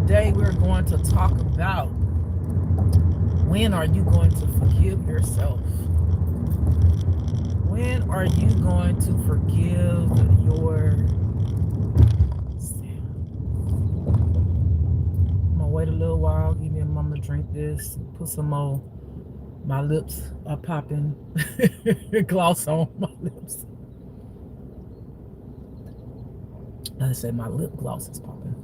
today we're going to talk about when are you going to forgive yourself? When are you going to forgive yourself? I'm gonna wait a little while, give me a moment to drink this, put some more. My lips are popping. Gloss on my lips. I say my lip gloss is popping.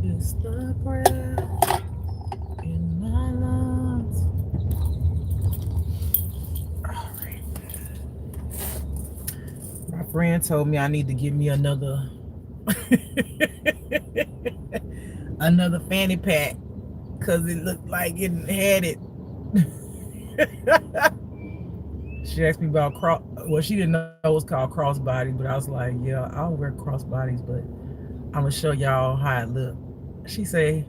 It's the breath in my lungs. All right. My friend told me I need to give me another another fanny pack because it looked like it had it. She asked me about well, she didn't know it was called crossbody, but I was like, yeah, I'll wear crossbodies, but I'm gonna show y'all how it look. She said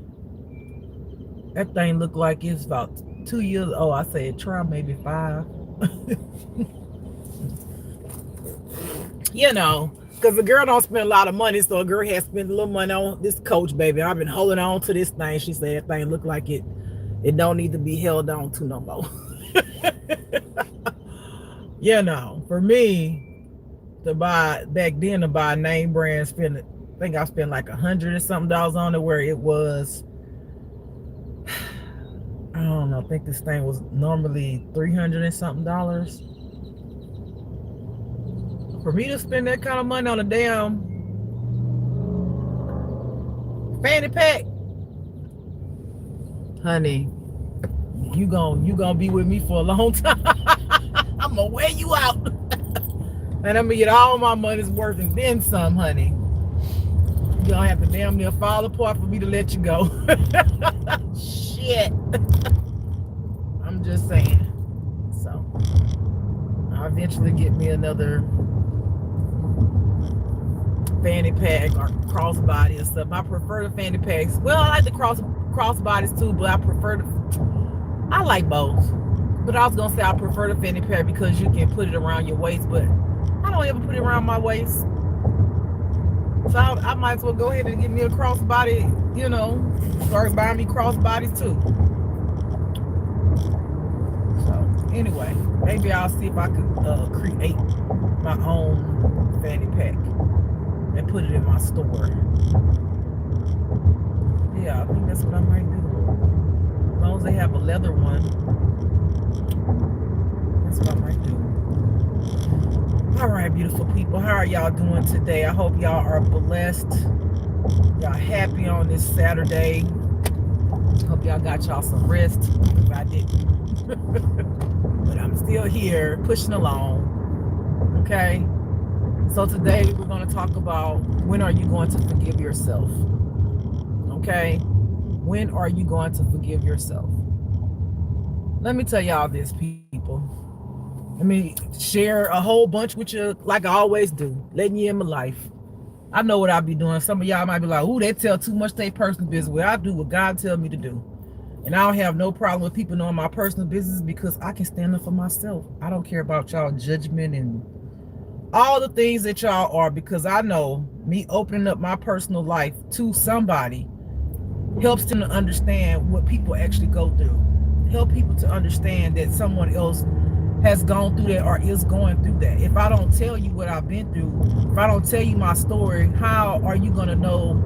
that thing looked like it's about 2 years old. I said try maybe 5. You know, because the girl don't spend a lot of money, so a girl has spent a little money on this Coach, baby. I've been holding on to this thing. She said that thing look like it don't need to be held on to no more. You know, for me to buy back then to buy a name brand, I think I spent like $100 and something on it, where it was, I don't know, I think this thing was normally $300 and something. For me to spend that kind of money on a damn fanny pack, honey, you gonna be with me for a long time. I'm gonna wear you out. And I'm gonna get all my money's worth and then some, honey. You gonna have to damn near fall apart for me to let you go. Shit. I'm just saying. So I'll eventually get me another fanny pack or crossbody or stuff. I prefer the fanny packs. Well, I like the crossbodies too, but I like both. But I was gonna say I prefer the fanny pack because you can put it around your waist, but I don't ever put it around my waist. So I might as well go ahead and get me a crossbody, you know, start buying me crossbodies too. So anyway, maybe I'll see if I could create my own fanny pack and put it in my store. Yeah, I think that's what I might do. As long as they have a leather one, that's what I might do. All right, beautiful people, how are y'all doing today? I hope y'all are blessed. Y'all happy on this Saturday. Hope y'all got y'all some rest. If I didn't. But I'm still here pushing along. Okay? So today we're going to talk about when are you going to forgive yourself? Okay? When are you going to forgive yourself? Let me tell y'all this, people. Let me share a whole bunch with you like I always do, letting you in my life. I know what I be doing. Some of y'all might be like, ooh, they tell too much their personal business. Well, I do what God tells me to do. And I don't have no problem with people knowing my personal business because I can stand up for myself. I don't care about y'all judgment and all the things that y'all are, because I know me opening up my personal life to somebody helps them to understand what people actually go through. Help people to understand that someone else has gone through that or is going through that. If I don't tell you what I've been through, if I don't tell you my story, how are you going to know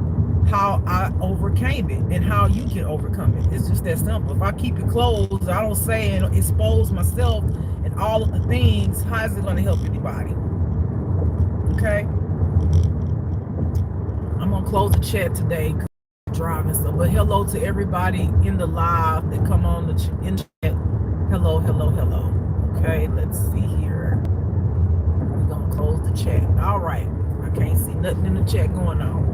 how I overcame it and how you can overcome it? It's just that simple. If I keep it closed, I don't say and expose myself and all of the things, how is it going to help anybody? Okay? I'm going to close the chat today because I'm driving. So, but hello to everybody in the live that come on in the chat. Hello, hello, hello. Okay, let's see here. We're going to close the chat. All right. I can't see nothing in the chat going on.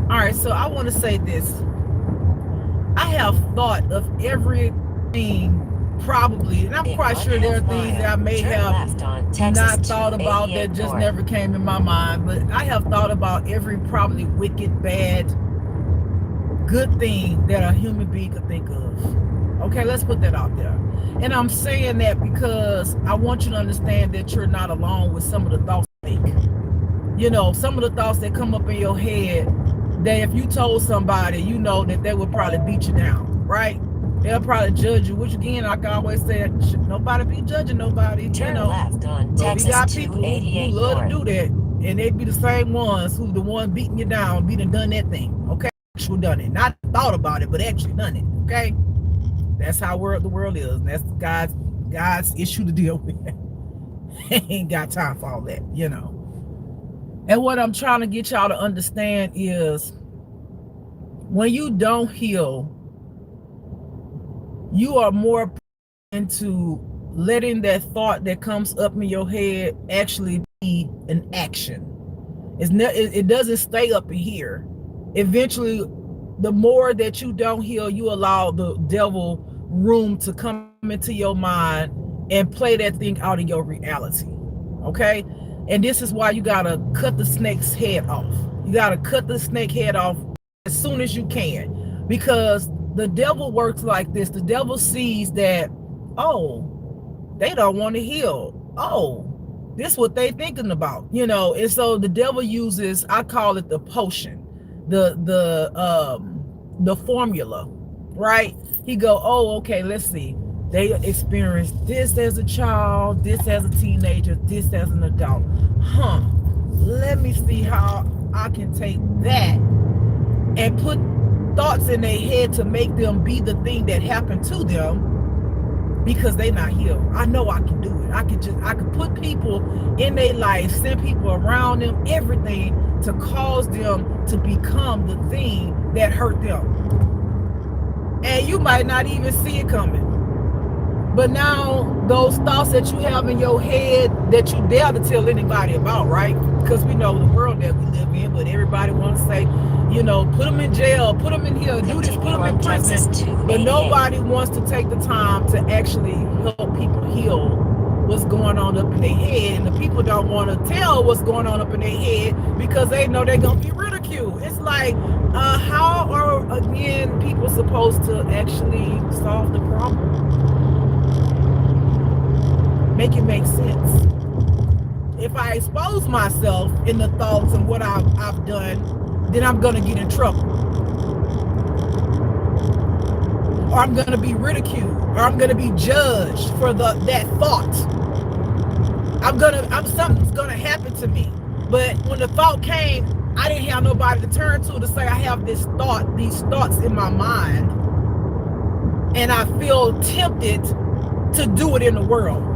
All right, so I want to say this. I have thought of everything probably, and I'm quite sure there are things that I may have not thought about that just never came in my mind, but I have thought about every probably wicked, bad, good thing that a human being could think of. Okay, let's put that out there. And I'm saying that because I want you to understand that you're not alone with some of the thoughts you think. You know, some of the thoughts that come up in your head that if you told somebody, you know that they would probably beat you down, right? They'll probably judge you, which again, like I always say, nobody be judging nobody, Turn you know. left on But we Texas got people who 288 love to North. do that, and they be the same ones who the ones beating you down, be done that thing, okay? Actually done it, not thought about it, but actually done it, okay? That's how the world is, and that's God's issue to deal with. Ain't got time for all that, you know. And what I'm trying to get y'all to understand is when you don't heal, you are more into letting that thought that comes up in your head actually be an action. It doesn't stay up in here. Eventually, the more that you don't heal, you allow the devil room to come into your mind and play that thing out of your reality. Okay? And this is why you gotta cut the snake's head off. You gotta cut the snake head off as soon as you can. Because the devil works like this. The devil sees that, oh, they don't want to heal. Oh, this is what they thinking about, you know. And so the devil uses, I call it the potion, the formula, right? He go, oh, okay, let's see. They experienced this as a child, this as a teenager, this as an adult. Huh. Let me see how I can take that and put thoughts in their head to make them be the thing that happened to them because they not healed. I know I can do it. I could put people in their life, send people around them, everything to cause them to become the thing that hurt them. And you might not even see it coming. But now those thoughts that you have in your head that you dare to tell anybody about, right? Because we know the world that we live in, but everybody wants to say, you know, put them in jail, put them in here, do this, put them in prison. But nobody wants to take the time to actually help people heal what's going on up in their head. And the people don't want to tell what's going on up in their head because they know they're going to be ridiculed. It's like, how are, again, people supposed to actually solve the problem? Make it make sense. If I expose myself in the thoughts and what I've done, then I'm going to get in trouble. Or I'm going to be ridiculed. Or I'm going to be judged for that thought. Something's going to happen to me. But when the thought came, I didn't have nobody to turn to say I have these thoughts in my mind. And I feel tempted to do it in the world.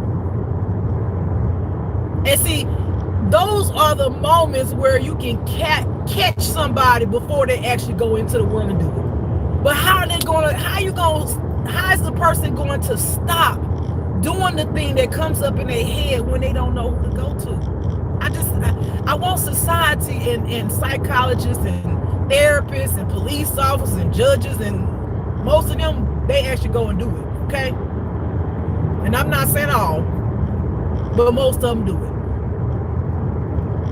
And see, those are the moments where you can catch somebody before they actually go into the world and do it. But how is the person going to stop doing the thing that comes up in their head when they don't know who to go to? I want society and psychologists and therapists and police officers and judges, and most of them, they actually go and do it, okay? And I'm not saying all, but most of them do it.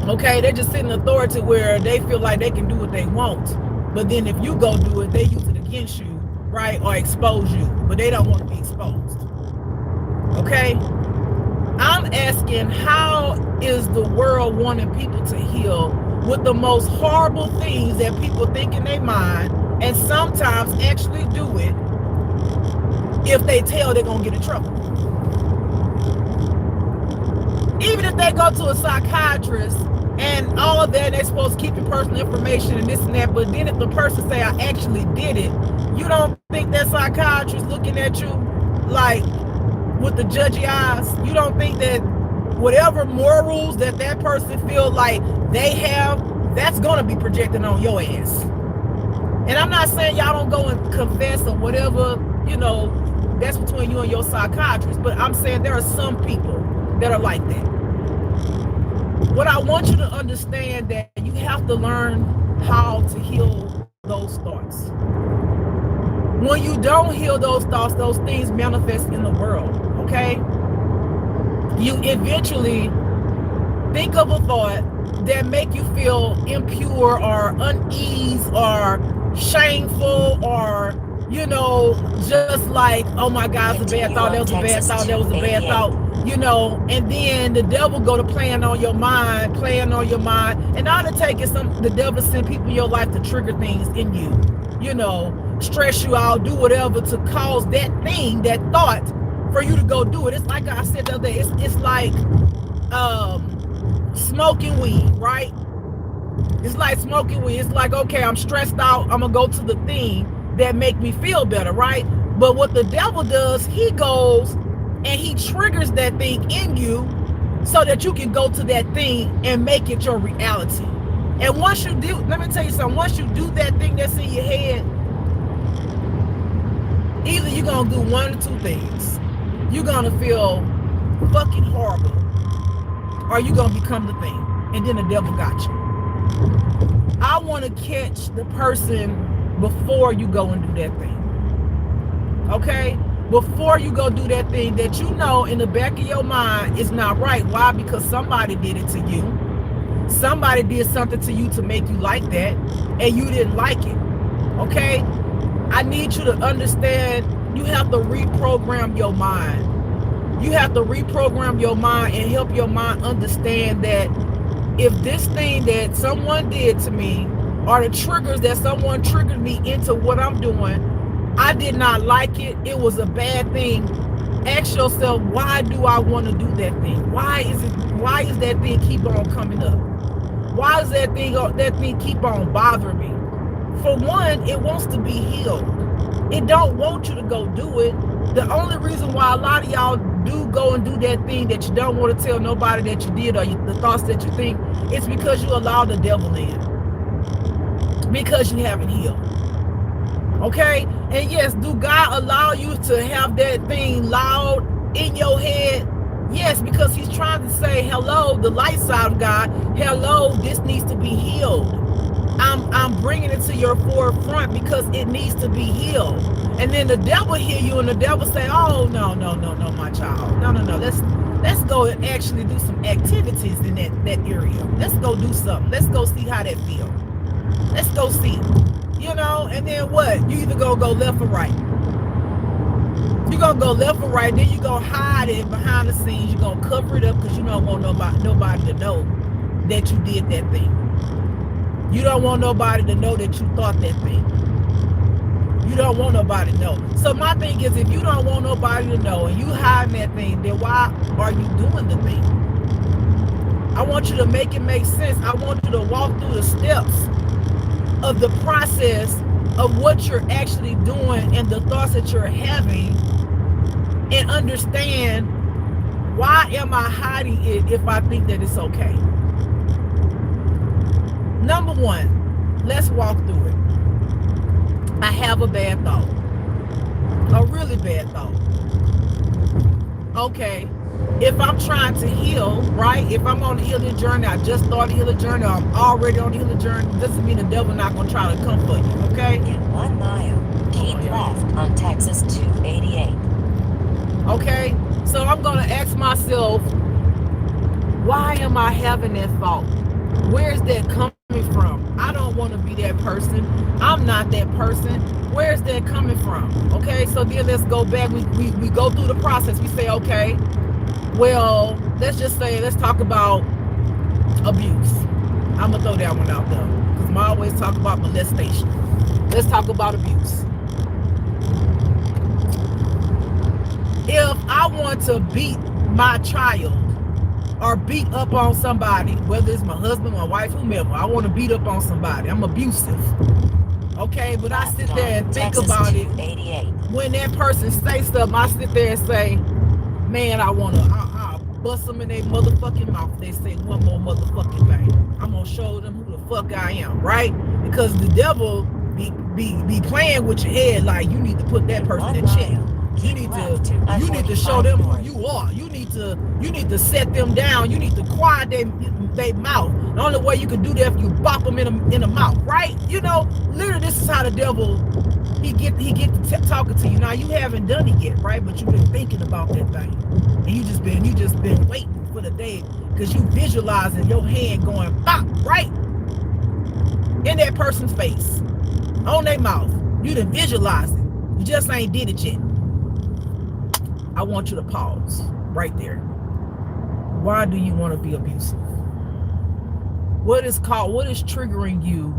Okay, they're just sitting in authority where they feel like they can do what they want. But then if you go do it, they use it against you, right? Or expose you. But they don't want to be exposed. Okay? I'm asking, how is the world wanting people to heal with the most horrible things that people think in their mind and sometimes actually do it if they tell they're going to get in trouble? Even if they go to a psychiatrist and all of that, they're supposed to keep your personal information and this and that, but then if the person say, I actually did it, you don't think that psychiatrist looking at you like with the judgy eyes? You don't think that whatever morals that person feel like they have, that's going to be projected on your ass? And I'm not saying y'all don't go and confess or whatever, you know, that's between you and your psychiatrist, but I'm saying there are some people that are like that. What I want you to understand that you have to learn how to heal those thoughts. When you don't heal those thoughts, those things manifest in the world, okay? You eventually think of a thought that make you feel impure or unease or shameful or You know, just like, oh my God, it's a bad thought, that was a bad thought, that was a bad thought, you know, and then the devil go to playing on your mind, and all it takes is the devil send people in your life to trigger things in you, you know, stress you out, do whatever to cause that thing, that thought, for you to go do it. It's like I said the other day, it's like smoking weed, right? It's like smoking weed. It's like, okay, I'm stressed out. I'm going to go to the thing that make me feel better, right? But what the devil does, he goes and he triggers that thing in you so that you can go to that thing and make it your reality. And once you do, let me tell you something, once you do that thing that's in your head, either you're going to do one or two things. You're going to feel fucking horrible, or you're going to become the thing. And then the devil got you. I want to catch the person before you go and do that thing. Okay? Before you go do that thing that you know in the back of your mind is not right. Why? Because somebody did it to you. Somebody did something to you to make you like that, and you didn't like it. Okay? I need you to understand, you have to reprogram your mind. You have to reprogram your mind and help your mind understand that if this thing that someone did to me, or the triggers that someone triggered me into what I'm doing, I did not like it, it was a bad thing. Ask yourself, why do I want to do that thing? Why is that thing keep on coming up? Why is that thing keep on bothering me? For one, it wants to be healed. It don't want you to go do it. The only reason why a lot of y'all do go and do that thing that you don't want to tell nobody that you did, or the thoughts that you think, it's because you allow the devil in. Because you haven't healed. Okay? And yes, do God allow you to have that thing loud in your head? Yes, because he's trying to say, hello, the light side of God, hello, this needs to be healed. I'm bringing it to your forefront because it needs to be healed. And then the devil hear you, and the devil say, oh, no, my child. No. Let's go and actually do some activities in that area. Let's go do something. Let's go see how that feels. Let's go see. You know, and then what? You either gonna go left or right. You're gonna go left or right, then you're gonna hide it behind the scenes. You're gonna cover it up because you don't want nobody to know that you did that thing. You don't want nobody to know that you thought that thing. You don't want nobody to know. So my thing is, if you don't want nobody to know and you hiding that thing, then why are you doing the thing? I want you to make it make sense. I want you to walk through the steps of the process of what you're actually doing and the thoughts that you're having, and understand, why am I hiding it if I think that it's okay? Number one, let's walk through it. I have a bad thought. A really bad thought. Okay, if I'm trying to heal, right? If I'm on the healing journey, I just started the healing journey, or I'm already on the healing journey, doesn't mean the devil not going to try to come for you, okay? In 1 mile, keep left on Texas 288. Okay, so I'm going to ask myself, why am I having that thought? Where's that coming from? I don't want to be that person. I'm not that person. Where's that coming from? Okay, so then let's go back. We go through the process. We say, okay, well, let's talk about abuse. I'm going to throw that one out there, because I always talk about molestation. Let's talk about abuse. If I want to beat my child, or beat up on somebody, whether it's my husband, my wife, whomever, I want to beat up on somebody, I'm abusive. Okay, but I sit there and think about it. When that person says something, I sit there and say, man, I'll bust them in their motherfucking mouth. They say one more motherfucking thing. I'm gonna show them who the fuck I am, right? Because the devil be playing with your head like, you need to put that person in check. You need to show them who you are. You need to set them down. You need to quiet their mouth. The only way you can do that is you bop them in the mouth, right? You know, literally, this is how the devil he get to talking to you. Now, you haven't done it yet, right? But you've been thinking about that thing, and you just been waiting for the day, because you visualizing your hand going bop right in that person's face, on their mouth. You done visualize it. You just ain't did it yet. I want you to pause right there. Why do you want to be abusive? What is triggering you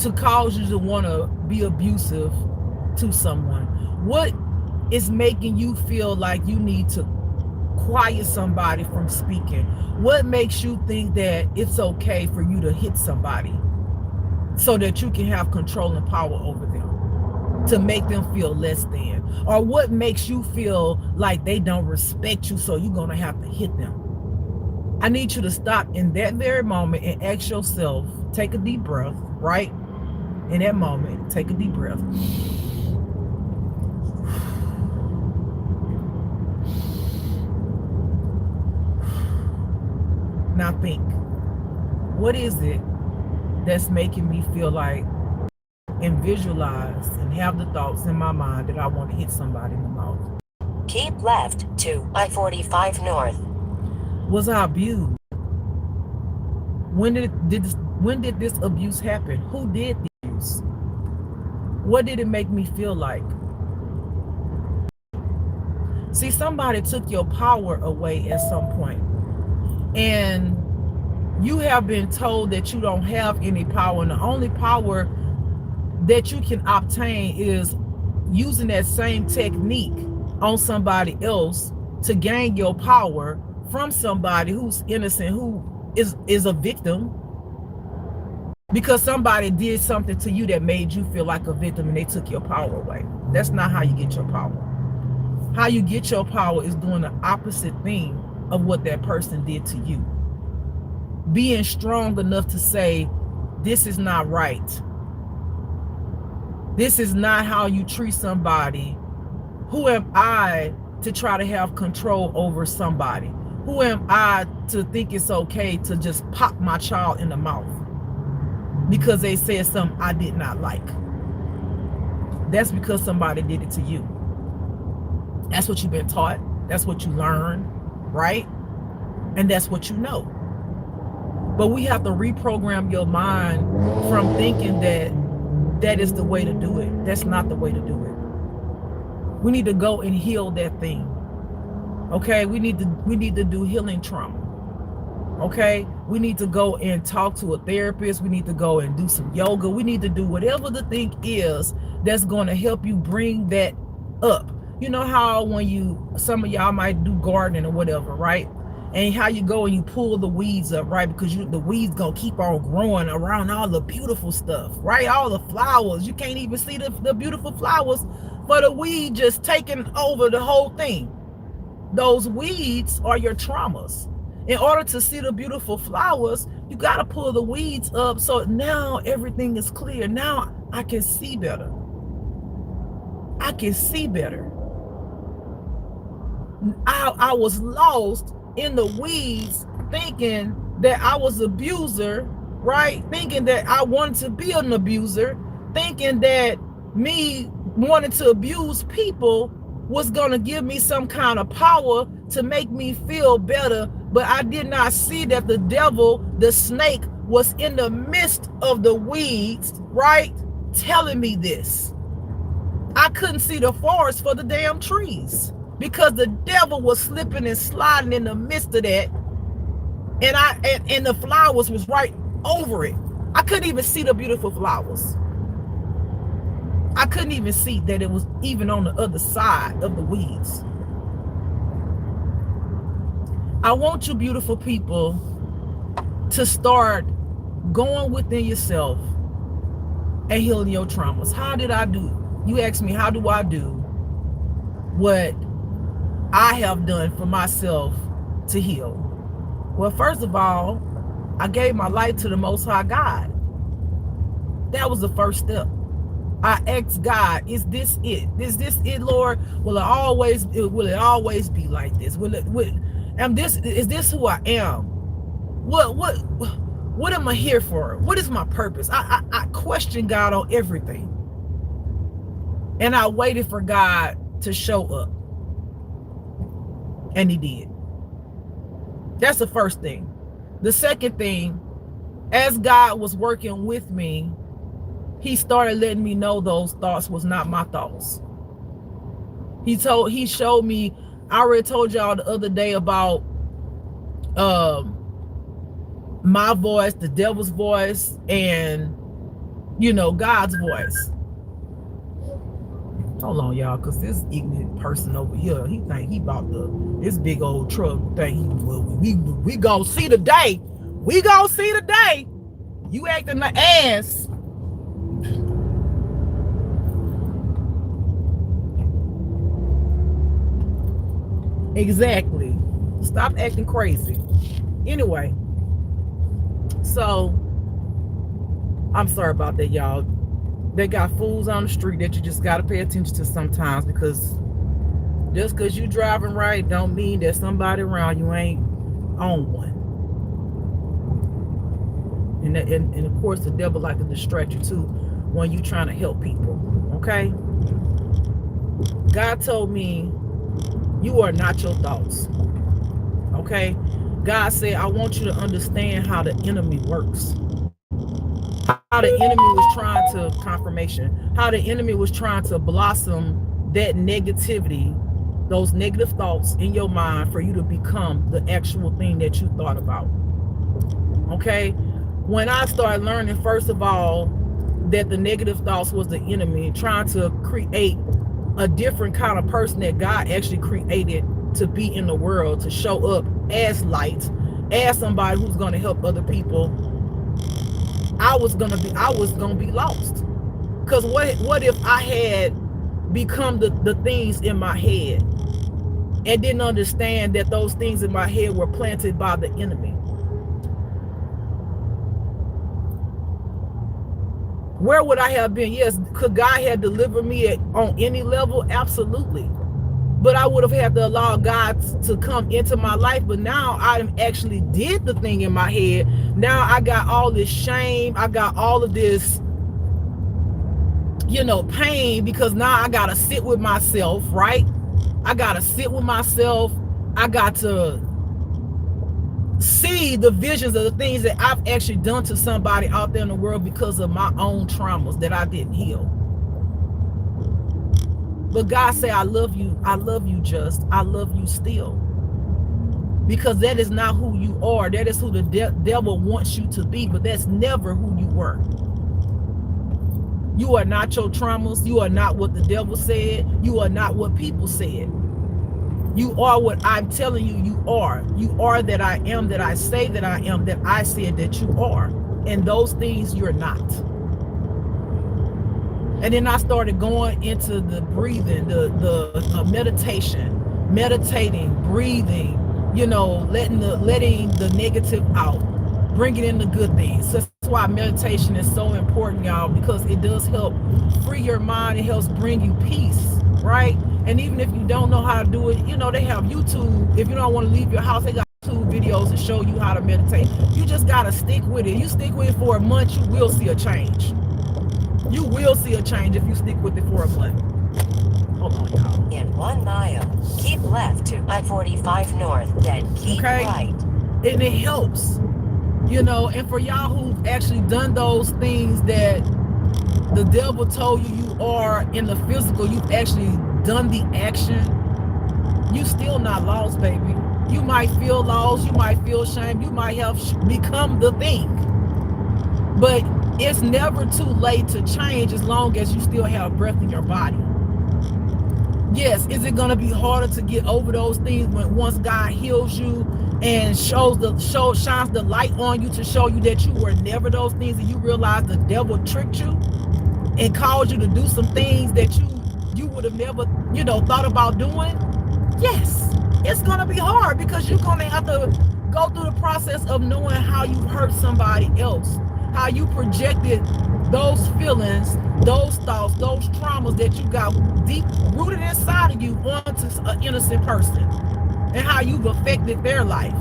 to cause you to want to be abusive to someone? What is making you feel like you need to quiet somebody from speaking? What makes you think that it's okay for you to hit somebody so that you can have control and power over them, to make them feel less than? Or what makes you feel like they don't respect you, so you're going to have to hit them? I need you to stop in that very moment and ask yourself, take a deep breath, right? In that moment, take a deep breath. Now think, what is it that's making me feel like and visualize and have the thoughts in my mind that I want to hit somebody in the mouth? Keep left to I-45 North. Was I abused? When did this abuse happen? Who did the abuse? What did it make me feel like? See, somebody took your power away at some point, and you have been told that you don't have any power, and the only power that you can obtain is using that same technique on somebody else to gain your power from somebody who's innocent, who is a victim, because somebody did something to you that made you feel like a victim and they took your power away. That's not how you get your power. How you get your power is doing the opposite thing of what that person did to you. Being strong enough to say, this is not right. This is not how you treat somebody. Who am I to try to have control over somebody? Who am I to think it's okay to just pop my child in the mouth because they said something I did not like? That's because somebody did it to you. That's what you've been taught. That's what you learned, right? And that's what you know. But we have to reprogram your mind from thinking that that is the way to do it. That's not the way to do it. We need to go and heal that thing. Okay? We need to do healing trauma. Okay? We need to go and talk to a therapist. We need to go and do some yoga. We need to do whatever the thing is that's going to help you bring that up. You know how when some of y'all might do gardening or whatever, right? And how you go and you pull the weeds up, right? Because the weeds gonna keep on growing around all the beautiful stuff, right? All the flowers. You can't even see the beautiful flowers for the weed just taking over the whole thing. Those weeds are your traumas. In order to see the beautiful flowers, you got to pull the weeds up, so now everything is clear. Now I can see better. I can see better. I was lost in the weeds thinking that I was an abuser, right? Thinking that I wanted to be an abuser, thinking that me wanting to abuse people was going to give me some kind of power to make me feel better. But I did not see that the devil, the snake, was in the midst of the weeds, right? Telling me this. I couldn't see the forest for the damn trees because the devil was slipping and sliding in the midst of that. And the flowers was right over it. I couldn't even see the beautiful flowers. I couldn't even see that it was even on the other side of the weeds. I want you beautiful people to start going within yourself and healing your traumas. How did I do? You ask me, how do I do what I have done for myself to heal? Well, first of all, I gave my life to the Most High God. That was the first step. I asked God, is this it? Is this it, Lord? Will it always be like this? Is this who I am? What am I here for? What is my purpose? I questioned God on everything. And I waited for God to show up. And he did. That's the first thing. The second thing, as God was working with me, he started letting me know those thoughts was not my thoughts. He showed me. I already told y'all the other day about um my voice, the devil's voice, and God's voice. Hold on, y'all, because this ignorant person over here, he think he about this big old truck thing. We gonna see the day. We gonna see the day. You acting like ass. Exactly. Stop acting crazy. Anyway, so I'm sorry about that, y'all. They got fools on the street that you just gotta pay attention to sometimes, because just because you driving right don't mean that somebody around you ain't on one. And of course the devil like to distract you too when you trying to help people. Okay? God told me you are not your thoughts. Okay? God said, I want you to understand how the enemy works. How the enemy was trying to, confirmation, how the enemy was trying to blossom that negativity, those negative thoughts in your mind for you to become the actual thing that you thought about. Okay? When I started learning, first of all, that the negative thoughts was the enemy trying to create a different kind of person that God actually created to be in the world, to show up as light, as somebody who's going to help other people, I was gonna be lost. Because what if I had become the things in my head and didn't understand that those things in my head were planted by the enemy? Where would I have been? Yes, could God have delivered me on any level? Absolutely. But I would have had to allow God to come into my life. But now I actually did the thing in my head. Now I got all this shame. I got all of this, pain, because now I got to sit with myself, right? I got to sit with myself. I got to see the visions of the things that I've actually done to somebody out there in the world because of my own traumas that I didn't heal. But God said, I love you. I love you, just. I love you still. Because that is not who you are. That is who the devil wants you to be, but that's never who you were. You are not your traumas. You are not what the devil said. You are not what people said. You are what I'm telling you you are. You are that I am, that I say that I am, that I said that you are. And those things you're not. And then I started going into the breathing, the meditation, meditating, breathing, letting the negative out, bringing in the good things. So that's why meditation is so important, y'all, because it does help free your mind. It helps bring you peace, right? And even if you don't know how to do it, they have YouTube. If you don't want to leave your house, they got YouTube videos to show you how to meditate. You just got to stick with it. You stick with it for a month, you will see a change. You will see a change if you stick with it for a month. Hold on, y'all. In 1 mile, keep left to I-45 north, then keep right. And it helps, and for y'all who've actually done those things that the devil told you are in the physical, you've actually done the action, you still not lost, baby. You might feel lost, you might feel shame, you might have become the thing. But it's never too late to change as long as you still have breath in your body. Yes, is it going to be harder to get over those things once God heals you and shines the light on you to show you that you were never those things, and you realize the devil tricked you and caused you to do some things that you would have never, thought about doing? Yes, it's going to be hard, because you're going to have to go through the process of knowing how you hurt somebody else, how you projected those feelings, those thoughts, those traumas that you got deep rooted inside of you onto an innocent person, and how you've affected their life.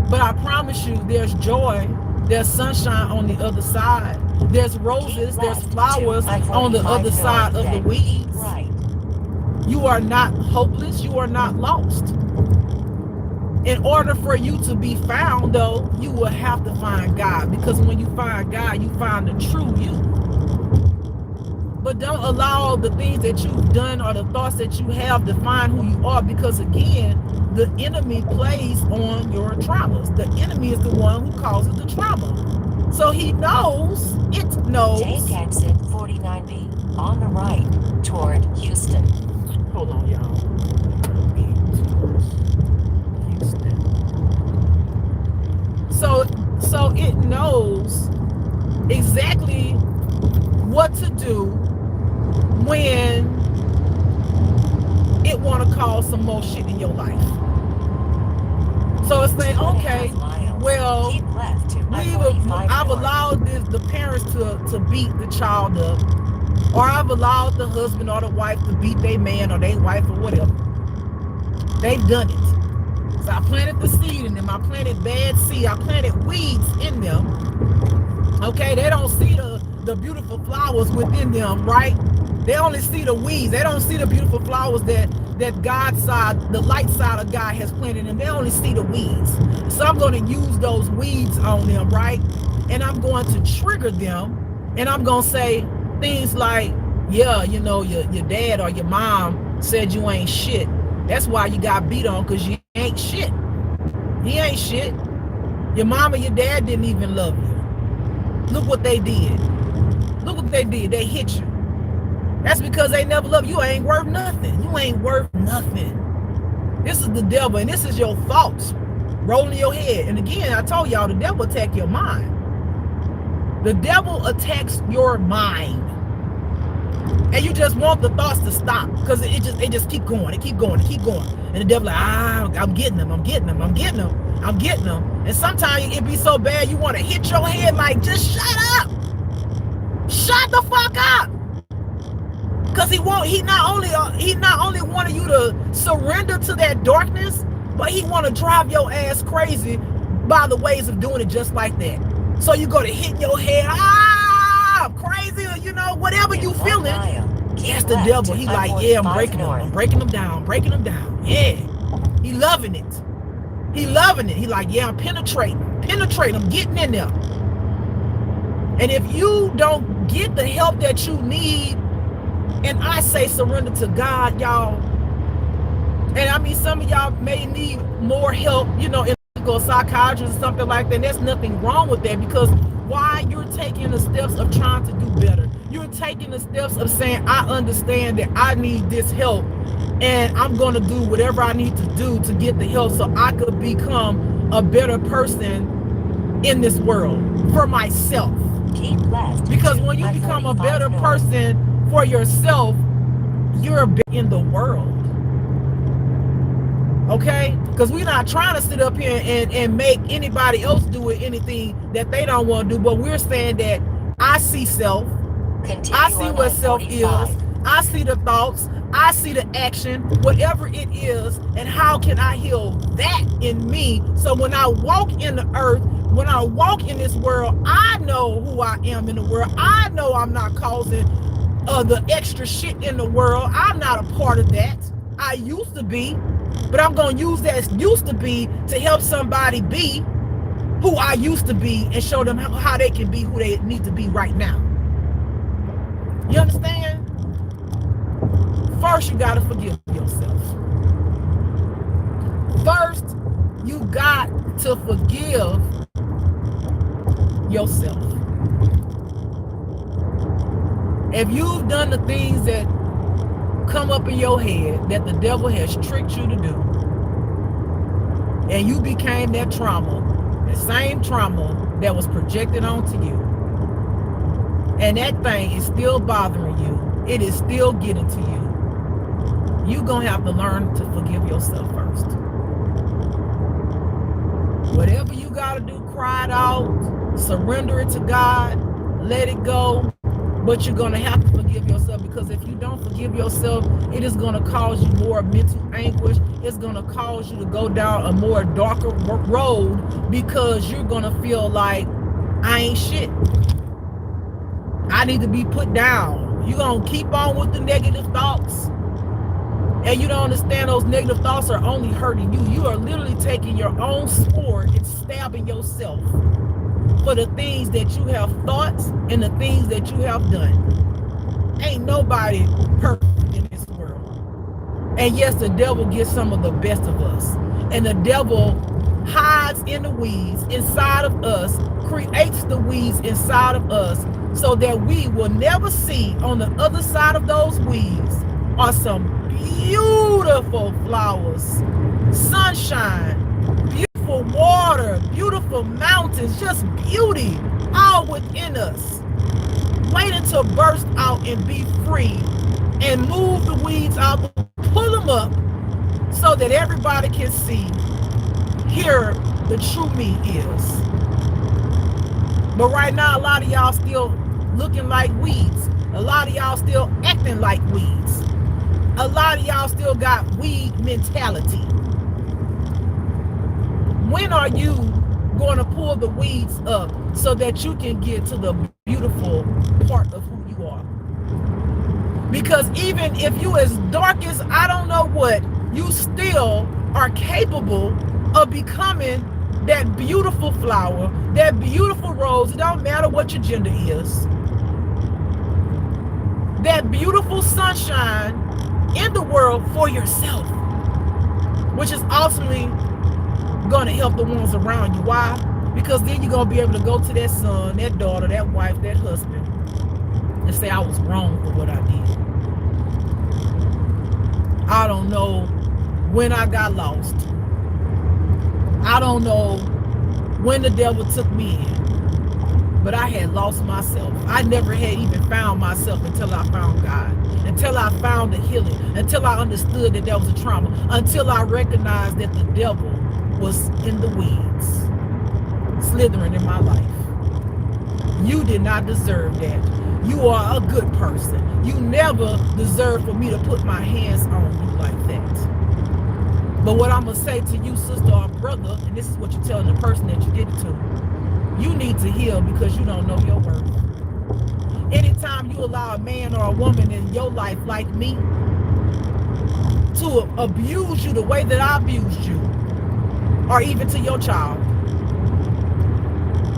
But I promise you, there's joy, there's sunshine on the other side, there's roses, there's flowers on the other side of the weeds. You are not hopeless, you are not lost. In order for you to be found, though, you will have to find God, because when you find God, you find the true you. But don't allow the things that you've done or the thoughts that you have define who you are, because again, the enemy plays on your traumas. The enemy is the one who causes the trauma. So he knows, it knows. Take exit 49B on the right toward Houston. Hold on, y'all. Houston. So it knows exactly what to do when it want to cause some more shit in your life. So it's saying, okay, well, I've allowed the parents to beat the child up, or I've allowed the husband or the wife to beat their man or their wife or whatever. They've done it. So I planted the seed in them. I planted bad seed. I planted weeds in them. Okay, they don't see the beautiful flowers within them, right? They only see the weeds. They don't see the beautiful flowers that God's side, the light side of God has planted in. They only see the weeds. So I'm going to use those weeds on them, right? And I'm going to trigger them. And I'm going to say things like, yeah, you know, your dad or your mom said you ain't shit. That's why you got beat on, because you ain't shit. He ain't shit. Your mom and your dad didn't even love you. Look what they did. Look what they did. They hit you. That's because they never loved you. You ain't worth nothing. You ain't worth nothing. This is the devil, and this is your thoughts rolling your head. And again, I told y'all, the devil attack your mind. The devil attacks your mind. And you just want the thoughts to stop, because it just keep going. It keep going. It keep going. And the devil like, I'm getting them. I'm getting them. I'm getting them. I'm getting them. And sometimes it be so bad you want to hit your head like, just shut up. Shut the fuck up. Because he not only wanted you to surrender to that darkness, but he want to drive your ass crazy by the ways of doing it just like that. So you go to hit your head, crazy, or, you know, whatever you feeling. That's the devil. He like, yeah, I'm breaking them. I'm breaking them down. I'm breaking them down. Yeah. He loving it. He loving it. He like, yeah, I'm penetrating. I'm getting in there. And if you don't get the help that you need, and I say surrender to God, y'all. And I mean, some of y'all may need more help, you know, in a psychiatrist or something like that. And there's nothing wrong with that, because why? You're taking the steps of trying to do better. You're taking the steps of saying, I understand that I need this help, and I'm going to do whatever I need to do to get the help so I could become a better person in this world for myself. Keep left. Because when you become a better person for yourself, you're in the world. Okay? Because we're not trying to sit up here and make anybody else do anything that they don't want to do, but we're saying that I see self. I see what self is. I see the thoughts. I see the action, whatever it is, and how can I heal that in me? So when I walk in the earth, when I walk in this world, I know who I am in the world. I know I'm not causing the extra shit in the world. I'm not a part of that. I used to be, but I'm going to use that used to be to help somebody be who I used to be and show them how they can be who they need to be right now. You understand? First, you got to forgive yourself. First, you got to forgive yourself. If you've done the things that come up in your head that the devil has tricked you to do, and you became that trauma, the same trauma that was projected onto you, and that thing is still bothering you, it is still getting to you, you're going to have to learn to forgive yourself first. Whatever you got to do, cry it out, surrender it to God, let it go. But you're going to have to forgive yourself, because if you don't forgive yourself, it is going to cause you more mental anguish. It's going to cause you to go down a more darker road, because you're going to feel like, I ain't shit. I need to be put down. You're going to keep on with the negative thoughts. And you don't understand those negative thoughts are only hurting you. You are literally taking your own sword and stabbing yourself for the things that you have thought and the things that you have done. Ain't nobody perfect in this world. And yes, the devil gets some of the best of us. And the devil hides in the weeds inside of us, creates the weeds inside of us, so that we will never see on the other side of those weeds are some beautiful flowers, sunshine, beautiful water, beautiful mountains, just beauty all within us, waiting to burst out and be free and move the weeds out, pull them up so that everybody can see, here the true me is. But right now, a lot of y'all still looking like weeds. A lot of y'all still acting like weeds. A lot of y'all still got weed mentality. When are you going to pull the weeds up so that you can get to the beautiful part of who you are? Because even if you as dark as I don't know what, you still are capable of becoming that beautiful flower, that beautiful rose. It don't matter what your gender is. That beautiful sunshine in the world for yourself, which is ultimately going to help the ones around you. Why? Because then you're going to be able to go to that son, that daughter, that wife, that husband, and say, I was wrong for what I did. I don't know when I got lost. I don't know when the devil took me in, but I had lost myself. I never had even found myself until I found God, until I found the healing, until I understood that there was a trauma, until I recognized that the devil was in the weeds, slithering in my life. You did not deserve that. You are a good person. You never deserve for me to put my hands on you like that. But what I'm going to say to you, sister or brother, and this is what you're telling the person that you did it to, you need to heal because you don't know your worth. Anytime you allow a man or a woman in your life like me to abuse you the way that I abused you, or even to your child,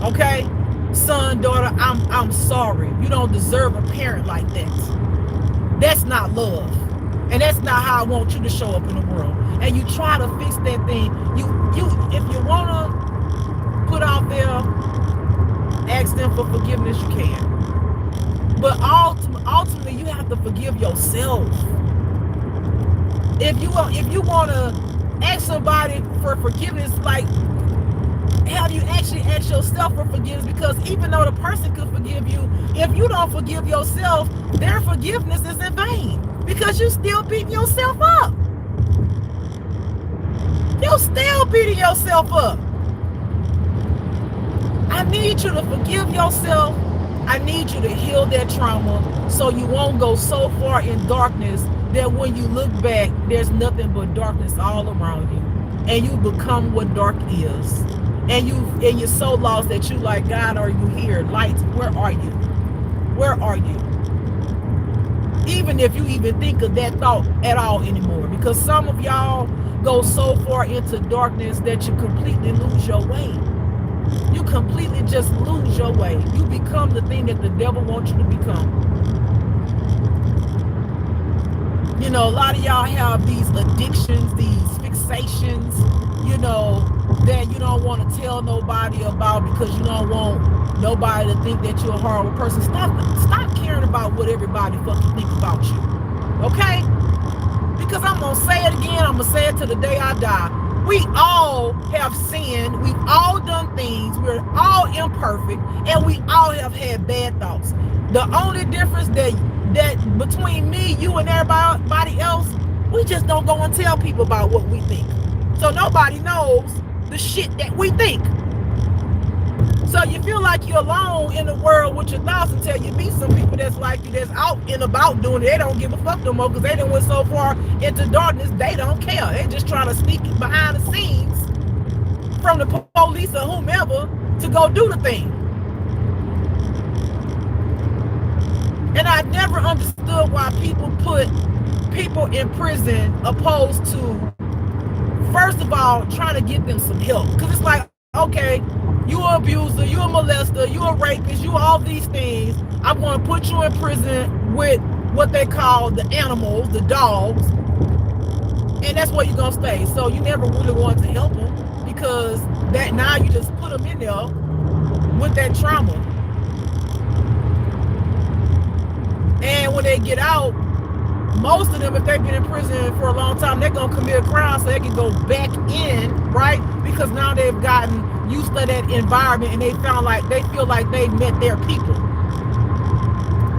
okay? Son, daughter, I'm sorry. You don't deserve a parent like that. That's not love. And that's not how I want you to show up in the world. And you try to fix that thing. You if you wanna put out there, ask them for forgiveness, you can. But ultimately you have to forgive yourself. If you wanna ask somebody for forgiveness, like, have you actually asked yourself for forgiveness? Because even though the person could forgive you, if you don't forgive yourself, their forgiveness is in vain. Because you still beating yourself up. You still beating yourself up. I need you to forgive yourself. I need you to heal that trauma so you won't go so far in darkness that when you look back, there's nothing but darkness all around you. And you become what dark is. And you're so lost that you like, God, are you here? Lights, where are you? Where are you? Even if you even think of that thought at all anymore. Because some of y'all go so far into darkness that you completely lose your way. You completely just lose your way. You become the thing that the devil wants you to become. You know, a lot of y'all have these addictions, these fixations, you know, that you don't want to tell nobody about because you don't want nobody to think that you're a horrible person. Stop caring about what everybody fucking think about you. Okay? Because I'm going to say it again. I'm going to say it to the day I die. We all have sinned. We've all done things. We're all imperfect. And we all have had bad thoughts. The only difference that between me, you, and everybody else, we just don't go and tell people about what we think. So nobody knows the shit that we think. So you feel like you're alone in the world with your thoughts until you meet some people that's like you, that's out and about doing it. They don't give a fuck no more because they done went so far into darkness, they don't care. They just trying to sneak behind the scenes from the police or whomever to go do the thing. And I never understood why people put people in prison opposed to, first of all, trying to get them some help. Because it's like, okay, you an abuser, you a molester, you a rapist, you all these things. I'm going to put you in prison with what they call the animals, the dogs, and that's where you're gonna stay. So you never really want to help them because that now you just put them in there with that trauma, and when they get out, most of them, if they've been in prison for a long time, they're gonna commit a crime so they can go back in, right? Because now they've gotten used to that environment and they feel like they've met their people,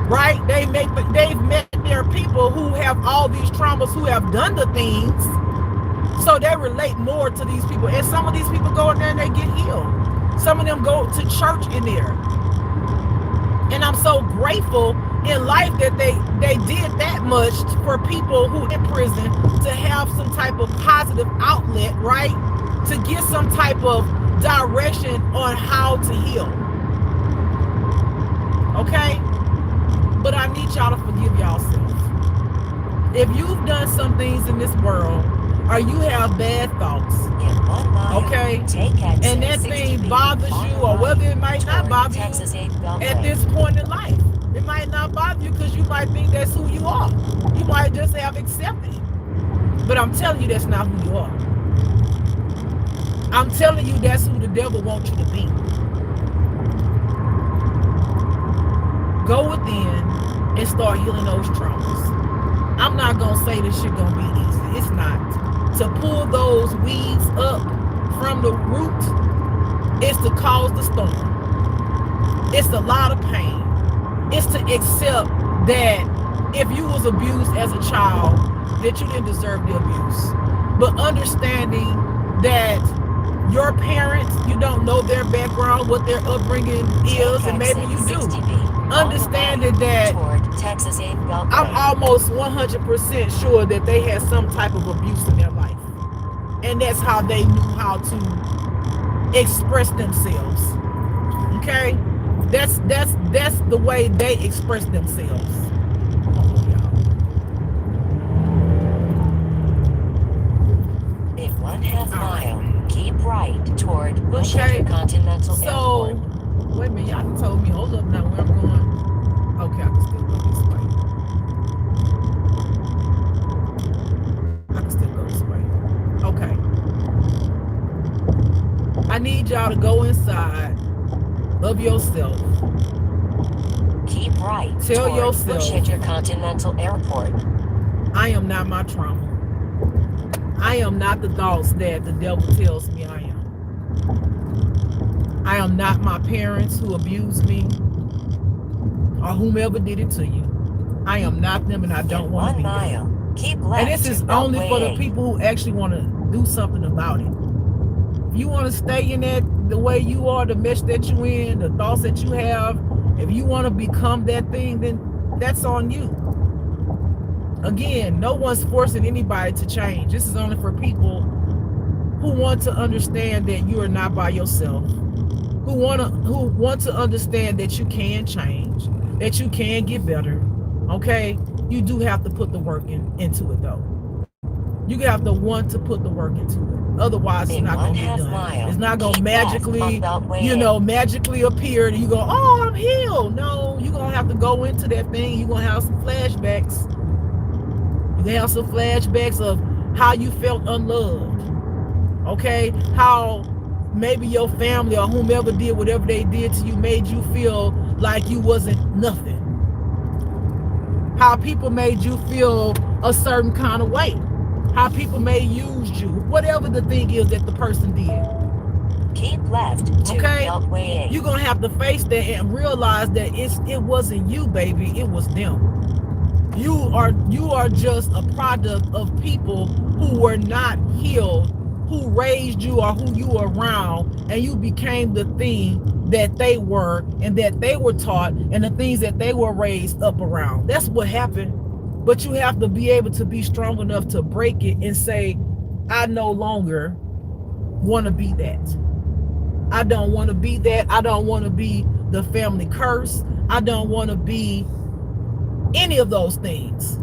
right? They've met their people who have all these traumas, who have done the things, so they relate more to these people. And some of these people go in there and they get healed. Some of them go to church in there. And I'm so grateful in life that they did that much for people who in prison to have some type of positive outlet, right? To get some type of direction on how to heal. Okay? But I need y'all to forgive yourself. If you've done some things in this world, or you have bad thoughts, okay, and that thing bothers you, or whether it might not bother you at this point in life, it might not bother you because you might think that's who you are. You might just have accepted it. But I'm telling you, that's not who you are. I'm telling you, that's who the devil wants you to be. Go within and start healing those traumas. I'm not going to say this shit going to be easy. It's not. To pull those weeds up from the root is to cause the storm. It's a lot of pain. It's to accept that if you was abused as a child, that you didn't deserve the abuse. But understanding that your parents, you don't know their background, what their upbringing is, and maybe you do. Understanding that I'm almost 100% sure that they had some type of abuse in their life. And that's how they knew how to express themselves. Okay? That's the way they express themselves. In 1/2 mile, keep right toward Bush Intercontinental Airport. Wait a minute, y'all done told me, hold up now, where I'm going. Okay, I can still go this way. I can still go this way. Okay. I need y'all to go inside of yourself. Keep right. Tell yourself, Bush Intercontinental Airport. I am not my trauma. I am not the thoughts that the devil tells me I am. I am not my parents who abused me or whomever did it to you. I am not them, and I don't want to be them. Keep left. And this is only for the people who actually want to do something about it. If you want to stay in that, the way you are, the mesh that you in, the thoughts that you have, if you want to become that thing, then that's on you. Again, no one's forcing anybody to change. This is only for people who want to understand that you are not by yourself. Who want to understand that you can change, that you can get better. Okay? You do have to put the work into it, though. You have to want to put the work into it. Otherwise, it's not going to get done. It's not going to magically, magically appear and you go, oh, I'm healed. No, you're going to have to go into that thing. You're going to have some flashbacks. You're going to have some flashbacks of how you felt unloved. Okay? How maybe your family or whomever did whatever they did to you made you feel like you wasn't nothing. How people made you feel a certain kind of way. How people may use you. Whatever the thing is that the person did. Keep left to Beltway 8. You're going to have to face that and realize that it wasn't you, baby. It was them. You are just a product of people who were not healed, who raised you or who you were around, and you became the thing that they were and that they were taught and the things that they were raised up around. That's what happened. But you have to be able to be strong enough to break it and say, I no longer want to be that. I don't want to be that. I don't want to be the family curse. I don't want to be any of those things.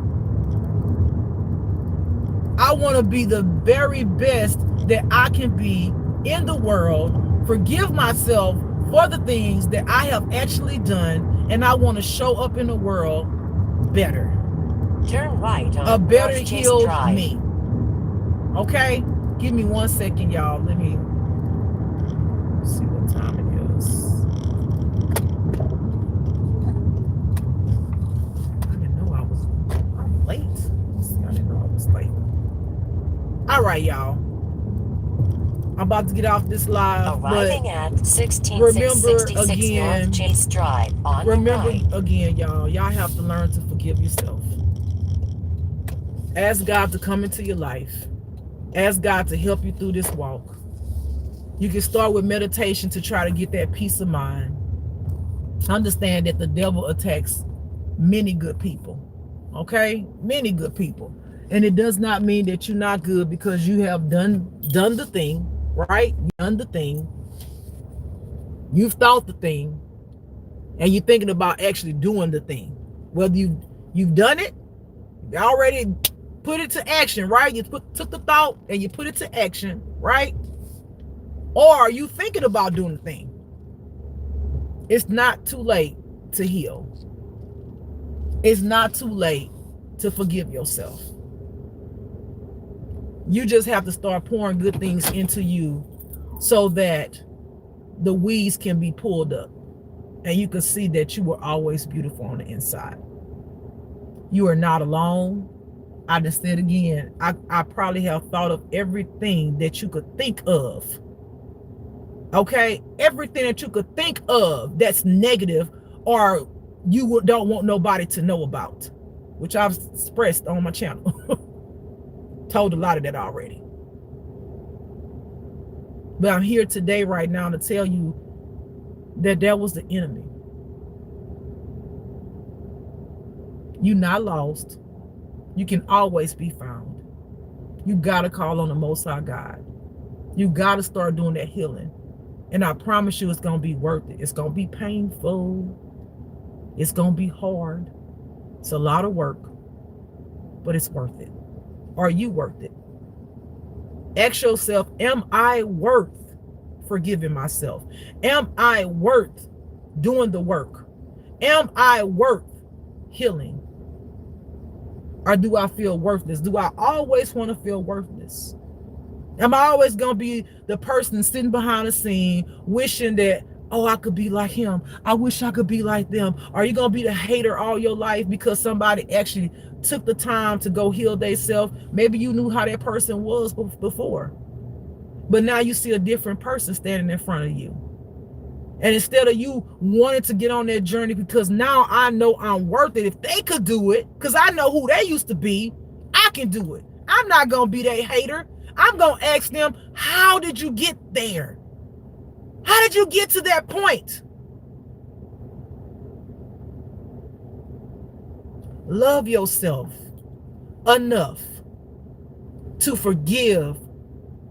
I want to be the very best that I can be in the world, forgive myself for the things that I have actually done, and I want to show up in the world better. Turn right a on better North Chase healed Drive. me. Okay? Give me 1 second, y'all. Let me see what time it is. I didn't know I'm late. I didn't know I was late. All right, y'all. I'm about to get off this live, Arriving but at 16666 North again, Chase Drive on your right. again, y'all have to learn to forgive yourself. Ask God to come into your life. Ask God to help you through this walk. You can start with meditation to try to get that peace of mind. Understand that the devil attacks many good people. Okay? Many good people. And it does not mean that you're not good because you have done the thing, right? You've done the thing. You've thought the thing, and you're thinking about actually doing the thing. Whether you've done it, you already put it to action, right? You took the thought and you put it to action, right? Or are you thinking about doing the thing? It's not too late to heal. It's not too late to forgive yourself. You just have to start pouring good things into you so that the weeds can be pulled up and you can see that you were always beautiful on the inside. You are not alone. I just said again, I probably have thought of everything that you could think of. Okay? Everything that you could think of that's negative or you don't want nobody to know about, which I've expressed on my channel. Told a lot of that already. But I'm here today right now to tell you that was the enemy. You're not lost. You can always be found. You got to call on the Most High God. You got to start doing that healing. And I promise you it's going to be worth it. It's going to be painful. It's going to be hard. It's a lot of work, but it's worth it. Are you worth it? Ask yourself, am I worth forgiving myself? Am I worth doing the work? Am I worth healing? Or do I feel worthless? Do I always want to feel worthless? Am I always going to be the person sitting behind the scene wishing that, oh, I could be like him. I wish I could be like them. Are you going to be the hater all your life because somebody actually took the time to go heal themselves? Maybe you knew how that person was before, but now you see a different person standing in front of you. And instead of you wanting to get on that journey because now I know I'm worth it. If they could do it, because I know who they used to be, I can do it. I'm not going to be that hater. I'm going to ask them, how did you get there? How did you get to that point? Love yourself enough to forgive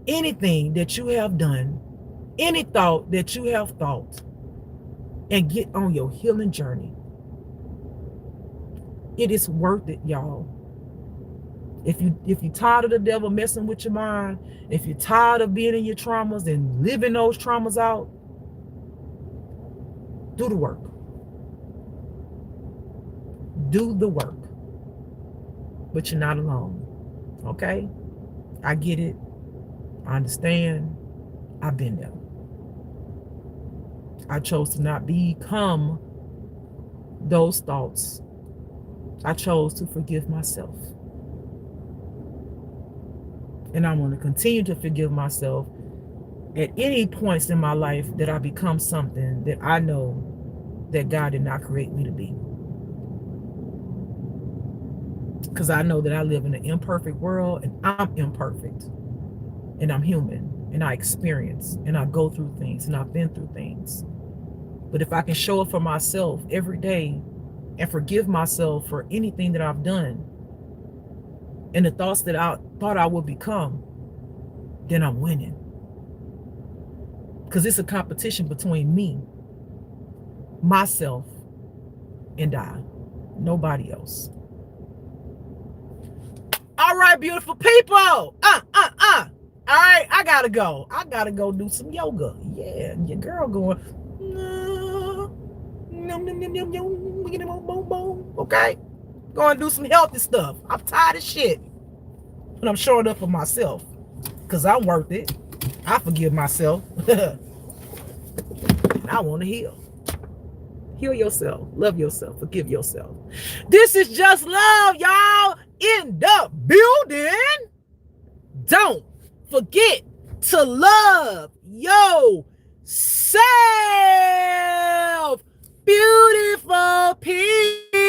anything that you have done, any thought that you have thought, and get on your healing journey. It is worth it, y'all. If you're tired of the devil messing with your mind, if you're tired of being in your traumas and living those traumas out, do the work. Do the work. But you're not alone. Okay? I get it. I understand. I've been there. I chose to not become those thoughts. I chose to forgive myself. And I'm going to continue to forgive myself at any points in my life that I become something that I know that God did not create me to be. Because I know that I live in an imperfect world and I'm imperfect. And I'm human. And I experience and I go through things and I've been through things. But if I can show up for myself every day and forgive myself for anything that I've done and the thoughts that I thought I would become, then I'm winning. Because it's a competition between me, myself, and I. Nobody else. All right, beautiful people. All right, I gotta go. I gotta go do some yoga. Yeah, your girl going. Okay. Go and do some healthy stuff. I'm tired of shit. But I'm showing up for myself. Because I'm worth it. I forgive myself. And I want to heal. Heal yourself. Love yourself. Forgive yourself. This is Just Love, y'all. In the building. Don't forget to love yourself. Beautiful people.